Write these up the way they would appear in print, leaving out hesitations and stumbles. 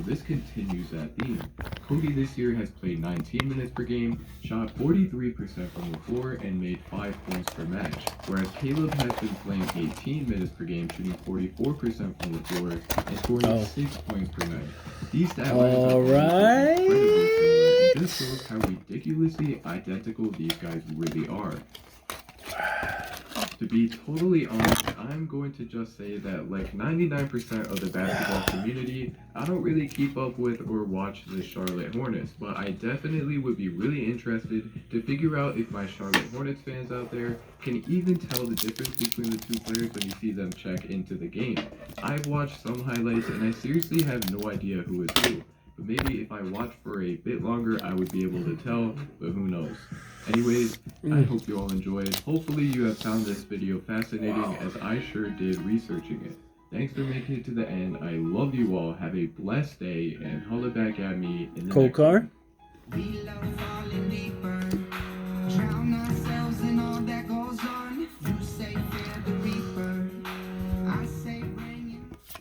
this continues that theme. Cody this year has played 19 minutes per game, shot 43% from the floor, and made 5 points per match, whereas Caleb has been playing 18 minutes per game, shooting 44% from the floor, and scoring 6 points per night. These stat lines are incredibly similar, and just shows how ridiculously identical these guys really are. To be totally honest, I'm going to just say that like 99% of the basketball community, I don't really keep up with or watch the Charlotte Hornets, but I definitely would be really interested to figure out if my Charlotte Hornets fans out there can even tell the difference between the two players when you see them check into the game. I've watched some highlights and I seriously have no idea who is who. But maybe if I watch for a bit longer, I would be able to tell, but who knows. Anyways, I hope you all enjoyed. Hopefully you have found this video fascinating as I sure did researching it. Thanks for making it to the end. I love you all. Have a blessed day and holla back at me in the next one. We love falling deeper, drown ourselves in all that goes on. You say fear the reaper, I say bring it.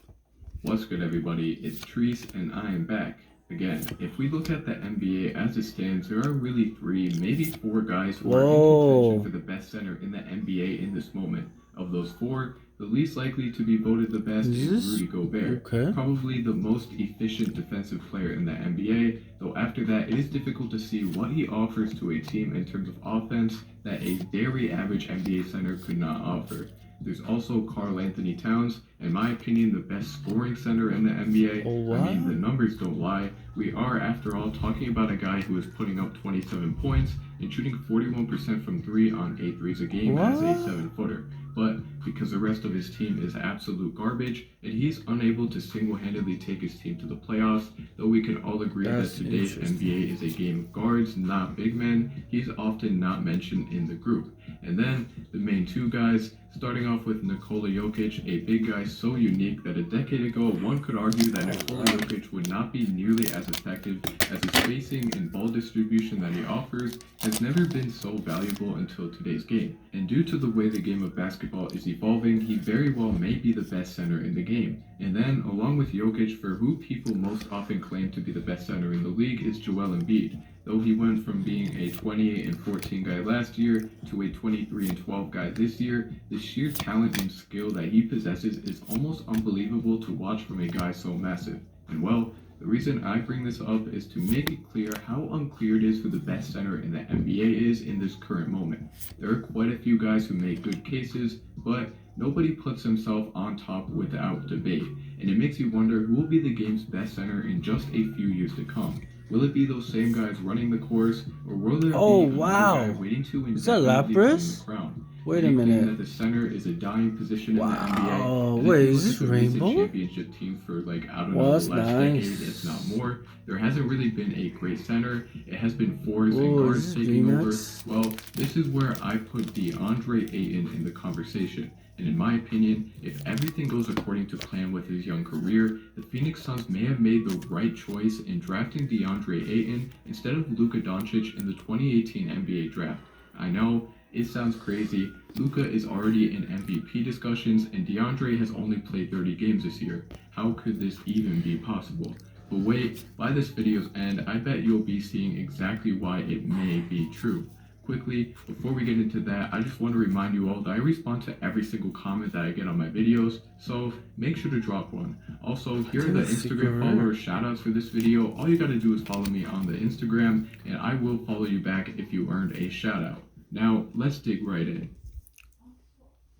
What's good, everybody? It's Treese and I am back. Again, if we look at the NBA as it stands, there are really 3, maybe 4 guys who are in contention for the best center in the NBA in this moment. Of those 4, the least likely to be voted the best is Rudy Gobert. Probably the most efficient defensive player in the NBA, though after that it is difficult to see what he offers to a team in terms of offense that a very average NBA center could not offer. There's also Karl Anthony Towns, in my opinion, the best scoring center in the NBA. I mean, the numbers don't lie. We are, after all, talking about a guy who is putting up 27 points and shooting 41% from 3 on 8 threes a game as a 7-footer. But because the rest of his team is absolute garbage, and he's unable to single-handedly take his team to the playoffs, though we can all agree that today's NBA is a game of guards, not big men, he's often not mentioned in the group. And then, the main 2 guys, starting off with Nikola Jokic, a big guy so unique that a decade ago, one could argue that Nikola Jokic would not be nearly as effective as his spacing and ball distribution that he offers has never been so valuable until today's game. And due to the way the game of basketball is evolving, he very well may be the best center in the game. And then, along with Jokic, for who people most often claim to be the best center in the league is Joel Embiid. Though he went from being a 28 and 14 guy last year to a 23 and 12 guy this year, the sheer talent and skill that he possesses is almost unbelievable to watch from a guy so massive. And well, the reason I bring this up is to make it clear how unclear it is who the best center in the NBA is in this current moment. There are quite a few guys who make good cases, but nobody puts himself on top without debate. And it makes you wonder who will be the game's best center in just a few years to come. Will it be those same guys running the course, or will there be another guy waiting to indefinitely claim the crown? Wait a minute. That the center is a dying position in the NBA. Wait, is this Rainbow? Championship team for like I don't know the last decade, if not more. There hasn't really been a great center. It has been fours and guards taking over. Well, this is where I put DeAndre Ayton in the conversation. And in my opinion, if everything goes according to plan with his young career, the Phoenix Suns may have made the right choice in drafting DeAndre Ayton instead of Luka Doncic in the 2018 NBA draft. I know, it sounds crazy. Luka is already in MVP discussions and DeAndre has only played 30 games this year. How could this even be possible? But wait, by this video's end, I bet you'll be seeing exactly why it may be true. Quickly, before we get into that, I just want to remind you all that I respond to every single comment that I get on my videos, so make sure to drop one. Also, here are the Instagram follower shoutouts for this video. All you gotta do is follow me on the Instagram, and I will follow you back if you earned a shoutout. Now, let's dig right in.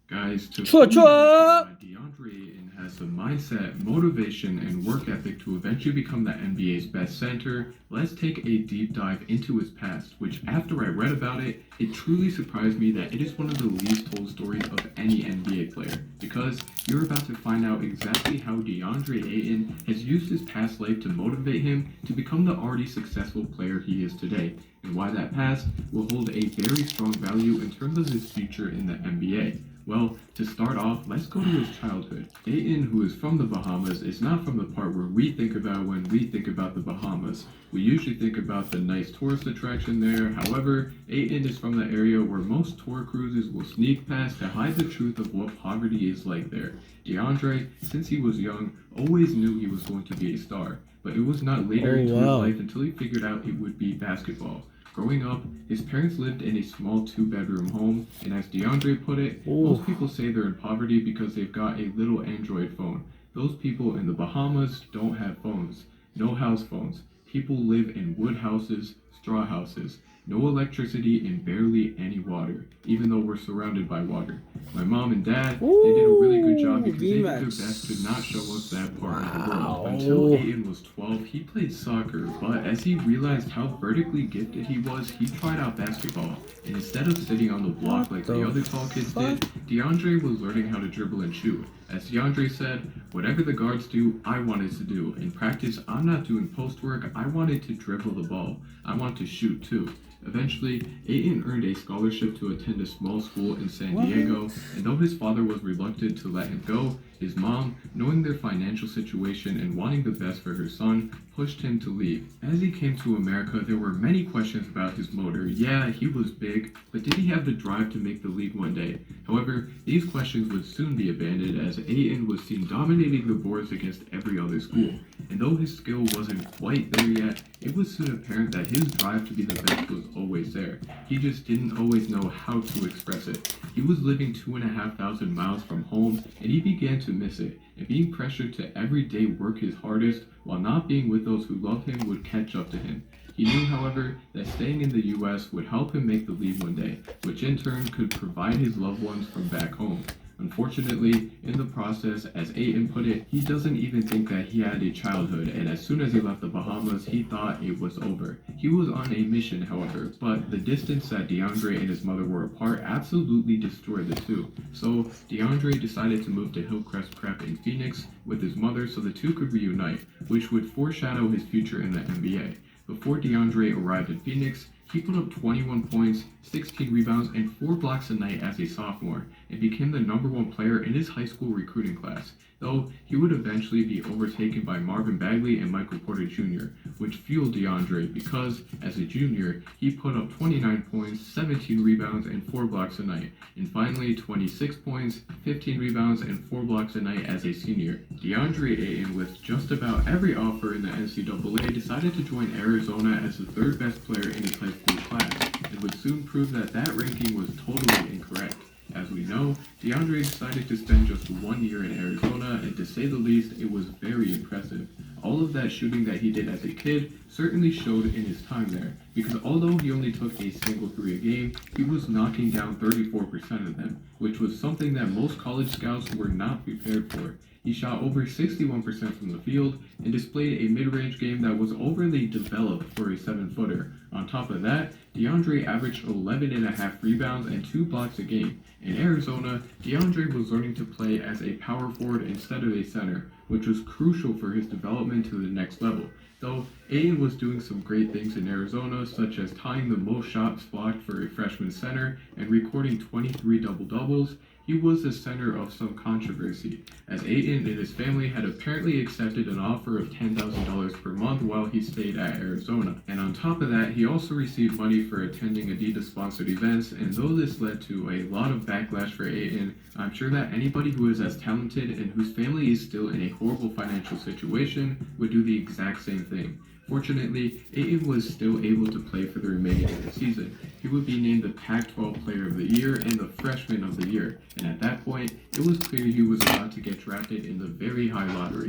Guys, to DeAndre Ayton has the mindset, motivation, and work ethic to eventually become the NBA's best center, let's take a deep dive into his past, which after I read about it, it truly surprised me that it is one of the least told stories of any NBA player, because you're about to find out exactly how DeAndre Ayton has used his past life to motivate him to become the already successful player he is today, and why that past will hold a very strong value in terms of his future in the NBA. Well, to start off, let's go to his childhood. Ayton, who is from the Bahamas, is not from the part where we think about when we think about the Bahamas. We usually think about the nice tourist attraction there. However, Ayton is from the area where most tour cruises will sneak past to hide the truth of what poverty is like there. DeAndre, since he was young, always knew he was going to be a star. but it was not later Oh, into wow. his life until he figured out it would be basketball. Growing up, his parents lived in a small 2-bedroom home, and as DeAndre put it, Ooh. most people say they're in poverty because they've got a little Android phone. Those people in the Bahamas don't have phones. No house phones. People live in wood houses, straw houses, no electricity, and barely any water, even though we're surrounded by water. My mom and dad, they did a really good job because they did their VMAX. best to not show us that part of the Wow. world. Until Aiden was 12, he played soccer, but as he realized how vertically gifted he was, he tried out basketball. And instead of sitting on the block like the other tall kids did, DeAndre was learning how to dribble and shoot. As DeAndre said, whatever the guards do, I wanted to do. In practice, I'm not doing post work, I wanted to dribble the ball. I want to shoot too. Eventually, Aiden earned a scholarship to attend a small school in San Diego, and though his father was reluctant to let him go, his mom, knowing their financial situation and wanting the best for her son, pushed him to leave. As he came to America, there were many questions about his motor. Yeah, he was big, but did he have the drive to make the league one day? However, these questions would soon be abandoned as Aiden was seen dominating the boards against every other school. And though his skill wasn't quite there yet, it was soon apparent that his drive to be the best was always there. He just didn't always know how to express it. He was living 2,500 miles from home, and he began to miss it, and being pressured to every day work his hardest while not being with those who love him would catch up to him. He knew, however, that staying in the US would help him make the league one day, which in turn could provide his loved ones from back home. Unfortunately, in the process, as Aiden put it, he doesn't even think that he had a childhood, and as soon as he left the Bahamas, he thought it was over. He was on a mission, however, but the distance that DeAndre and his mother were apart absolutely destroyed the two. So, DeAndre decided to move to Hillcrest Prep in Phoenix with his mother so the two could reunite, which would foreshadow his future in the NBA. Before DeAndre arrived in Phoenix, he put up 21 points, 16 rebounds, and 4 blocks a night as a sophomore, and became the #1 player in his high school recruiting class, though he would eventually be overtaken by Marvin Bagley and Michael Porter Jr., which fueled DeAndre because, as a junior, he put up 29 points, 17 rebounds, and 4 blocks a night, and finally 26 points, 15 rebounds, and 4 blocks a night as a senior. DeAndre Ayton, with just about every offer in the NCAA, decided to join Arizona as the 3rd best player in his high school class, and would soon prove that that ranking was totally incorrect. As we know, DeAndre decided to spend just 1 year in Arizona, and to say the least, it was very impressive. All of that shooting that he did as a kid certainly showed in his time there, because although he only took a single 3 a game, he was knocking down 34% of them, which was something that most college scouts were not prepared for. He shot over 61% from the field and displayed a mid-range game that was overly developed for a 7-footer. On top of that, DeAndre averaged 11.5 rebounds and 2 blocks a game. In Arizona, DeAndre was learning to play as a power forward instead of a center, which was crucial for his development to the next level. Though Aiden was doing some great things in Arizona, such as tying the most shots blocked for a freshman center and recording 23 double-doubles, he was the center of some controversy, as Aiden and his family had apparently accepted an offer of $10,000 per month while he stayed at Arizona. And on top of that, he also received money for attending Adidas-sponsored events, and though this led to a lot of backlash for Aiden, I'm sure that anybody who is as talented and whose family is still in a horrible financial situation would do the exact same thing. Fortunately, Ayton was still able to play for the remaining of the season. He would be named the Pac-12 Player of the Year and the Freshman of the Year, and at that point, it was clear he was about to get drafted in the very high lottery.